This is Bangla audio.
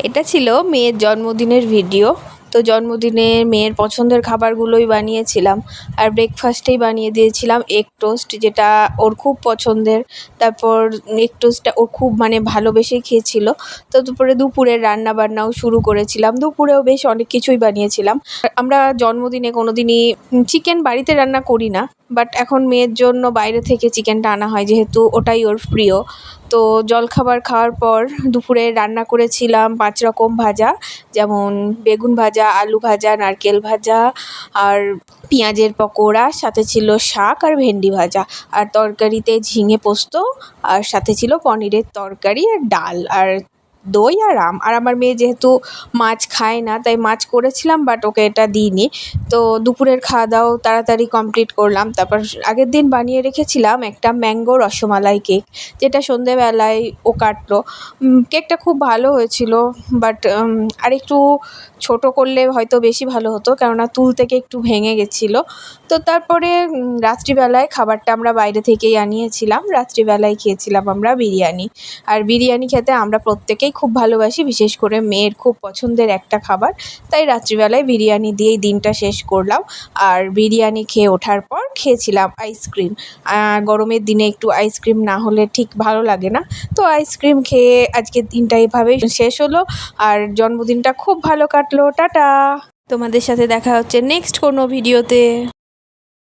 এটা ছিল মেয়ের জন্মদিনের ভিডিও। তো জন্মদিনে মেয়ের পছন্দের খাবারগুলোই বানিয়েছিলাম। আর ব্রেকফাস্টেই বানিয়ে দিয়েছিলাম এগ টোস্ট, যেটা ওর খুব পছন্দের। তারপর এগ টোস্টটা ও খুব ভালোবেসেই খেয়েছিল। তো দুপুরের রান্নাবান্নাও শুরু করেছিলাম। দুপুরেও বেশ অনেক কিছুই বানিয়েছিলাম। আমরা জন্মদিনে কোনোদিনই চিকেন বাড়িতে রান্না করি না, বাট এখন মেয়ের জন্য বাইরে থেকে চিকেনটা আনা হয়, যেহেতু ওটাই ওর প্রিয়। তো জলখাবার খাওয়ার পর দুপুরে রান্না করেছিলাম 5 রকম ভাজা, যেমন বেগুন ভাজা, আলু ভাজা, নারকেল ভাজা আর পেঁয়াজের পকোড়া, সাথে ছিল শাক আর ভেন্ডি ভাজা। আর তরকারিতে ঝিঙে পোস্ত, আর সাথে ছিল পনিরের তরকারি আর ডাল আর দই আর আম। আর আমার মেয়ে যেহেতু মাছ খায় না, তাই মাছ করেছিলাম, বাট ওকে এটা দিইনি। তো দুপুরের খাওয়া দাওয়াও তাড়াতাড়ি কমপ্লিট করলাম। তারপর আগের দিন বানিয়ে রেখেছিলাম একটা ম্যাঙ্গো রসমালাই কেক, যেটা সন্ধেবেলায় ও কাটলো। কেকটা খুব ভালো হয়েছিল, বাট আরেকটু ছোটো করলে হয়তো বেশি ভালো হতো, কেননা তুল থেকে একটু ভেঙে গেছিলো। তো তারপরে রাত্রিবেলায় খাবারটা আমরা বাইরে থেকেই আনিয়েছিলাম। রাত্রিবেলায় খেয়েছিলাম আমরা বিরিয়ানি। আর বিরিয়ানি খেতে আমরা প্রত্যেকেই খুব ভালোবাসি, বিশেষ করে মেয়ের খুব পছন্দের একটা খাবার। তাই রাত্রিবেলায় বিরিয়ানি দিয়েই দিনটা শেষ করলাম। আর বিরিয়ানি খেয়ে ওঠার পর খেয়েছিলাম আইসক্রিম। গরমের দিনে একটু আইসক্রিম না হলে ঠিক ভালো লাগে না। তো আইসক্রিম খেয়ে আজকের দিনটা এভাবেই শেষ হলো। আর জন্মদিনটা খুব ভালো কাটলো। টাটা। তোমাদের সাথে দেখা হচ্ছে নেক্সট কোনো ভিডিওতে।